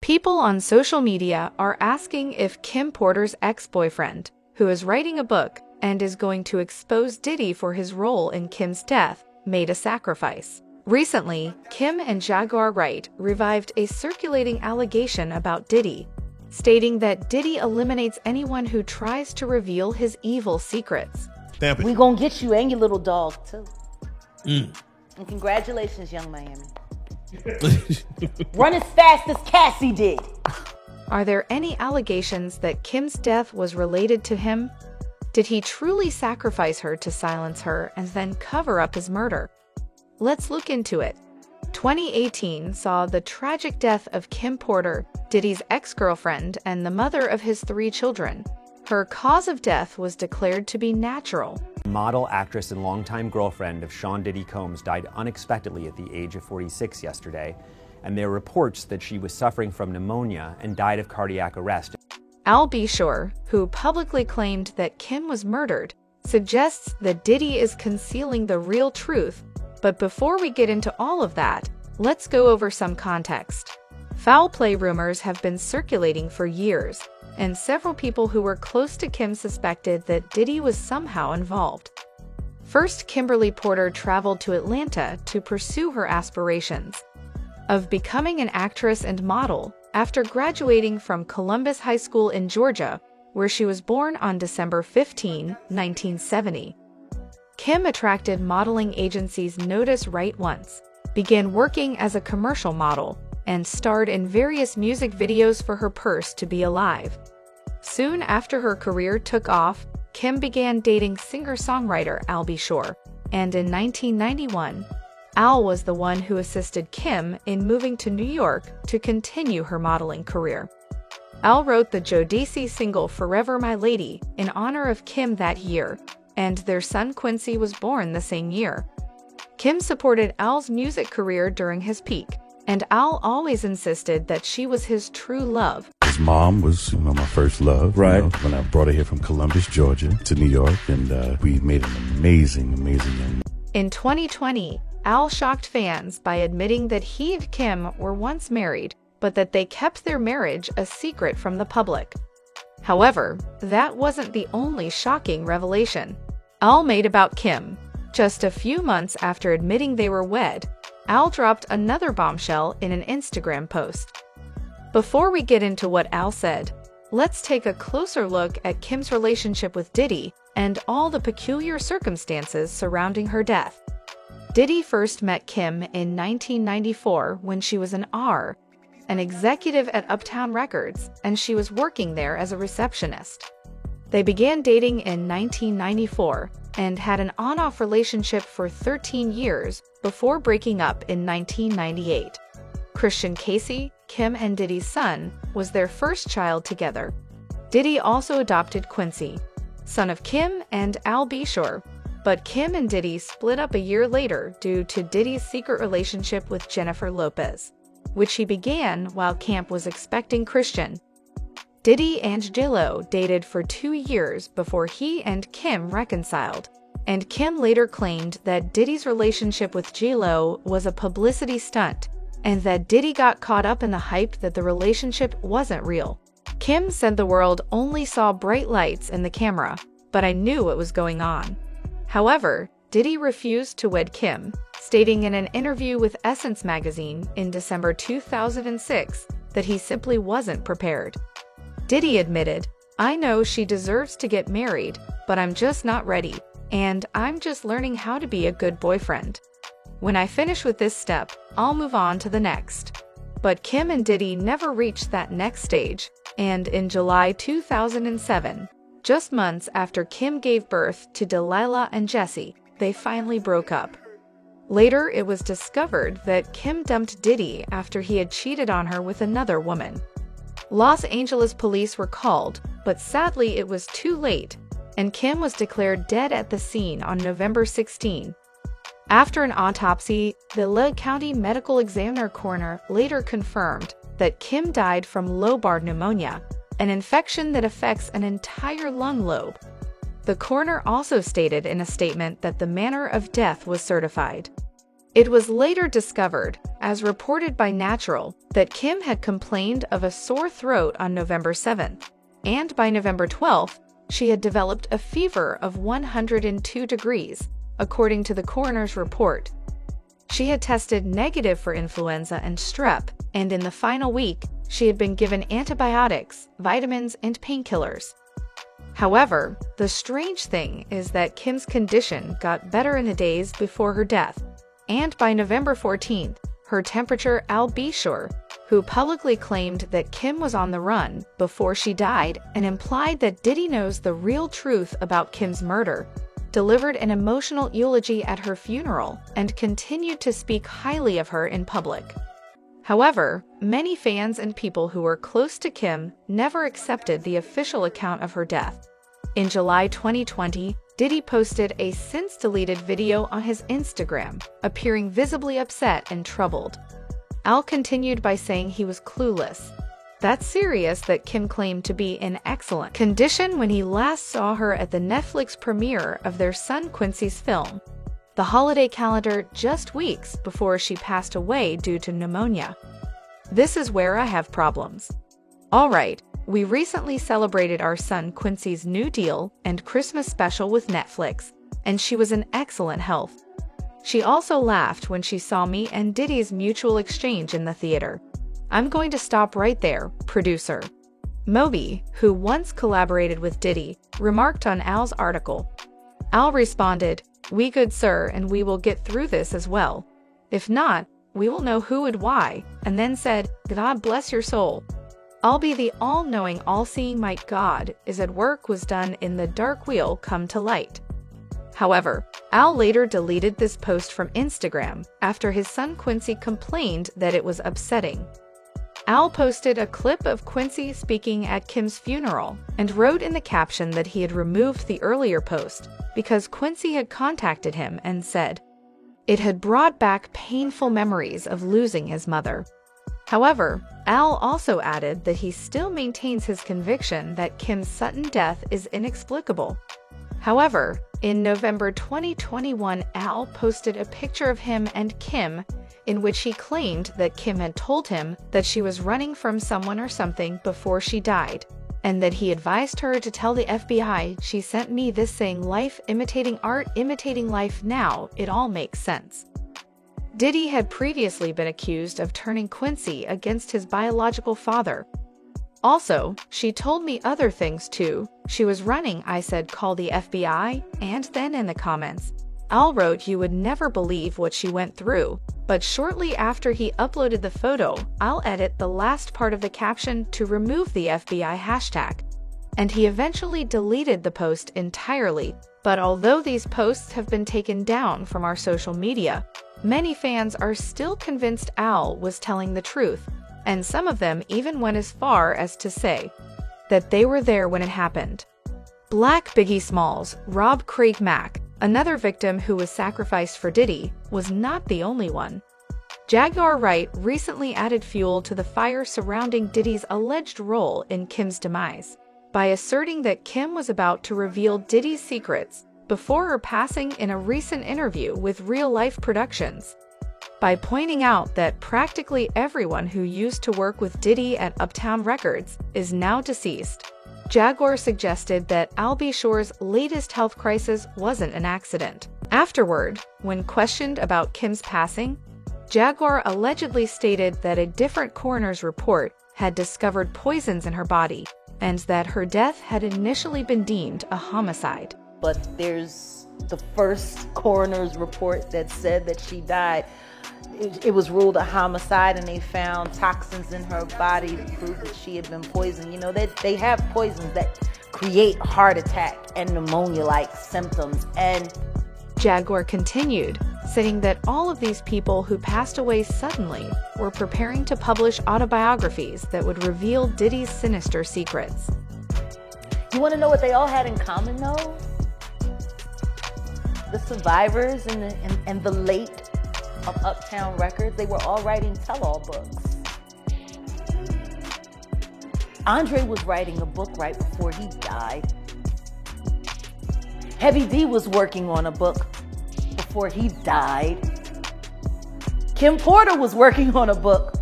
People on social media are asking if Kim Porter's ex-boyfriend, who is writing a book and is going to expose Diddy for his role in Kim's death, made a sacrifice. Recently, Kim and Jaguar Wright revived a circulating allegation about Diddy, stating that Diddy eliminates anyone who tries to reveal his evil secrets. We gonna get you and your little dog, too. And congratulations, Young Miami. Run as fast as Cassie did. Are there any allegations that Kim's death was related to him? Did he truly sacrifice her to silence her and then cover up his murder? Let's look into it. 2018 saw the tragic death of Kim Porter, Diddy's ex-girlfriend and the mother of his 3 children. Her cause of death was declared to be natural. Model, actress, and longtime girlfriend of Sean Diddy Combs died unexpectedly at the age of 46 yesterday, and there are reports that she was suffering from pneumonia and died of cardiac arrest. Al Bishore, who publicly claimed that Kim was murdered, suggests that Diddy is concealing the real truth. But before we get into all of that, let's go over some context. Foul play rumors have been circulating for years, and several people who were close to Kim suspected that Diddy was somehow involved. First, Kimberly Porter traveled to Atlanta to pursue her aspirations of becoming an actress and model after graduating from Columbus High School in Georgia, where she was born on December 15, 1970. Kim attracted modeling agencies' notice right once, began working as a commercial model, and starred in various music videos for her Purse to Be Alive. Soon after her career took off, Kim began dating singer-songwriter Al Bishore, and in 1991, Al was the one who assisted Kim in moving to New York to continue her modeling career. Al wrote the Jodeci single Forever My Lady in honor of Kim that year, and their son Quincy was born the same year. Kim supported Al's music career during his peak, and Al always insisted that she was his true love. His mom was, my first love. Right. When I brought her here from Columbus, Georgia to New York, and we made an amazing young. In 2020, Al shocked fans by admitting that he and Kim were once married, but that they kept their marriage a secret from the public. However, that wasn't the only shocking revelation Al made about Kim. Just a few months after admitting they were wed, Al dropped another bombshell in an Instagram post. Before we get into what Al said, let's take a closer look at Kim's relationship with Diddy and all the peculiar circumstances surrounding her death. Diddy first met Kim in 1994 when she was an executive at Uptown Records, and she was working there as a receptionist. They began dating in 1994 and had an on-off relationship for 13 years before breaking up in 1998. Christian Casey, Kim and Diddy's son, was their first child together. Diddy also adopted Quincy, son of Kim and Al Bishore, but Kim and Diddy split up a year later due to Diddy's secret relationship with Jennifer Lopez, which he began while Camp was expecting Christian. Diddy and J.Lo dated for 2 years before he and Kim reconciled, and Kim later claimed that Diddy's relationship with J.Lo was a publicity stunt, and that Diddy got caught up in the hype that the relationship wasn't real. Kim said the world only saw bright lights in the camera, but I knew what was going on. However, Diddy refused to wed Kim, stating in an interview with Essence magazine in December 2006 that he simply wasn't prepared. Diddy admitted, "I know she deserves to get married, but I'm just not ready, and I'm just learning how to be a good boyfriend. When I finish with this step, I'll move on to the next." But Kim and Diddy never reached that next stage, and in July 2007, just months after Kim gave birth to Delilah and Jesse, they finally broke up. Later, it was discovered that Kim dumped Diddy after he had cheated on her with another woman. Los Angeles police were called, but sadly it was too late, and Kim was declared dead at the scene on November 16. After an autopsy, the Lake County Medical Examiner coroner later confirmed that Kim died from lobar pneumonia, an infection that affects an entire lung lobe. The coroner also stated in a statement that the manner of death was certified. It was later discovered, as reported by Natural, that Kim had complained of a sore throat on November 7th, and by November 12th, she had developed a fever of 102 degrees, according to the coroner's report. She had tested negative for influenza and strep, and in the final week, she had been given antibiotics, vitamins, and painkillers. However, the strange thing is that Kim's condition got better in the days before her death, and by November 14th, her temperature. Al Bishur, who publicly claimed that Kim was on the run before she died and implied that Diddy knows the real truth about Kim's murder, delivered an emotional eulogy at her funeral and continued to speak highly of her in public. However, many fans and people who were close to Kim never accepted the official account of her death. In July 2020, Diddy posted a since-deleted video on his Instagram, appearing visibly upset and troubled. Al continued by saying he was clueless. That's serious that Kim claimed to be in excellent condition when he last saw her at the Netflix premiere of their son Quincy's film, The Holiday Calendar, just weeks before she passed away due to pneumonia. This is where I have problems. All right. We recently celebrated our son Quincy's new deal and Christmas special with Netflix, and she was in excellent health. She also laughed when she saw me and Diddy's mutual exchange in the theater. I'm going to stop right there, producer. Moby, who once collaborated with Diddy, remarked on Al's article. Al responded, "We good sir, and we will get through this as well. If not, we will know who and why," and then said, "God bless your soul. I'll be the all-knowing, all-seeing might God is at work was done in the dark wheel come to light." However, Al later deleted this post from Instagram after his son Quincy complained that it was upsetting. Al posted a clip of Quincy speaking at Kim's funeral and wrote in the caption that he had removed the earlier post because Quincy had contacted him and said it had brought back painful memories of losing his mother. However, Al also added that he still maintains his conviction that Kim's sudden death is inexplicable. However, in November 2021, Al posted a picture of him and Kim in which he claimed that Kim had told him that she was running from someone or something before she died, and that he advised her to tell the FBI. She sent me this saying, "Life imitating art, imitating life now, it all makes sense." Diddy had previously been accused of turning Quincy against his biological father. Also, she told me other things too. She was running, I said, "Call the FBI," and then in the comments, Al wrote, "You would never believe what she went through." But shortly after he uploaded the photo, I'll edit the last part of the caption to remove the FBI hashtag. And he eventually deleted the post entirely. But although these posts have been taken down from our social media, many fans are still convinced Al was telling the truth, and some of them even went as far as to say that they were there when it happened. Black Biggie Smalls, Rob Craig Mack, another victim who was sacrificed for Diddy, was not the only one. Jaguar Wright recently added fuel to the fire surrounding Diddy's alleged role in Kim's demise by asserting that Kim was about to reveal Diddy's secrets before her passing in a recent interview with Real Life Productions, by pointing out that practically everyone who used to work with Diddy at Uptown Records is now deceased. Jaguar suggested that Al Bishur's latest health crisis wasn't an accident. Afterward, when questioned about Kim's passing, Jaguar allegedly stated that a different coroner's report had discovered poisons in her body and that her death had initially been deemed a homicide. But there's the first coroner's report that said that she died. It was ruled a homicide, and they found toxins in her body to prove that she had been poisoned. You know, they have poisons that create heart attack and pneumonia-like symptoms. And Jaguar continued, saying that all of these people who passed away suddenly were preparing to publish autobiographies that would reveal Diddy's sinister secrets. You want to know what they all had in common, though? The survivors and the late of Uptown Records, they were all writing tell-all books. Andre was writing a book right before he died. Heavy D was working on a book before he died. Kim Porter was working on a book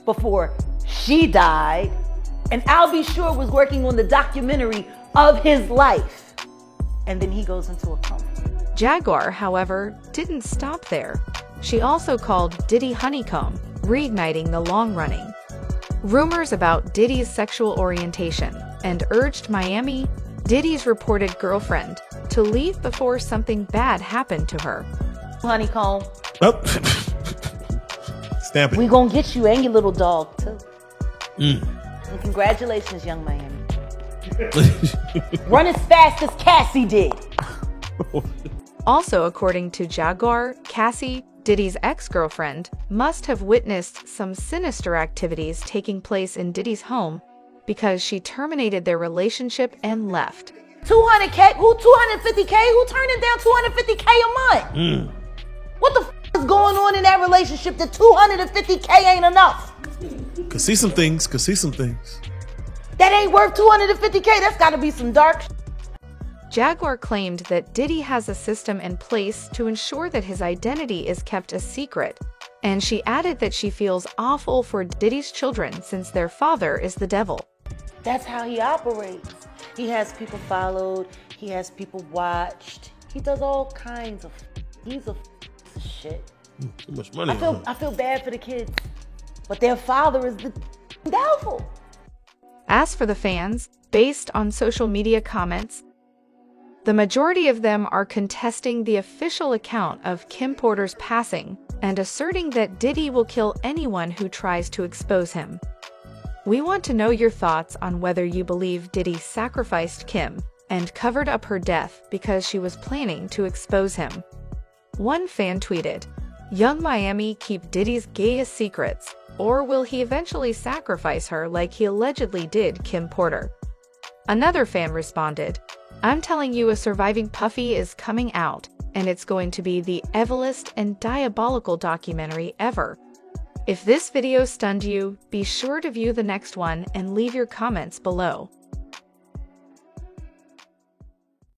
before she died, and Al B. Sure was working on the documentary of his life. And then he goes into a coma. Jaguar, however, didn't stop there. She also called Diddy Honeycomb, reigniting the long-running rumors about Diddy's sexual orientation, and urged Miami, Diddy's reported girlfriend, to leave before something bad happened to her. Honeycomb, Oh. Stamp it. we gonna get you and your little dog too. And congratulations, young Miami. Run as fast as Cassie did. Also, according to Jaguar, Cassie, Diddy's ex-girlfriend, must have witnessed some sinister activities taking place in Diddy's home because she terminated their relationship and left. 200K? Who 250K? Who turning down 250K a month? What the is going on in that relationship that 250K ain't enough? Could see some things. That ain't worth 250K. That's gotta be some dark Jaguar claimed that Diddy has a system in place to ensure that his identity is kept a secret, and she added that she feels awful for Diddy's children since their father is the devil. That's how he operates. He has people followed. He has people watched. He does all kinds of. He's a piece of shit. Too much money. I feel bad for the kids, but their father is the devil. As for the fans, based on social media comments, the majority of them are contesting the official account of Kim Porter's passing and asserting that Diddy will kill anyone who tries to expose him. We want to know your thoughts on whether you believe Diddy sacrificed Kim and covered up her death because she was planning to expose him. One fan tweeted, "Young Miami keep Diddy's gayest secrets, or will he eventually sacrifice her like he allegedly did Kim Porter?" Another fan responded, "I'm telling you, a surviving Puffy is coming out, and it's going to be the evilest and diabolical documentary ever." If this video stunned you, be sure to view the next one and leave your comments below.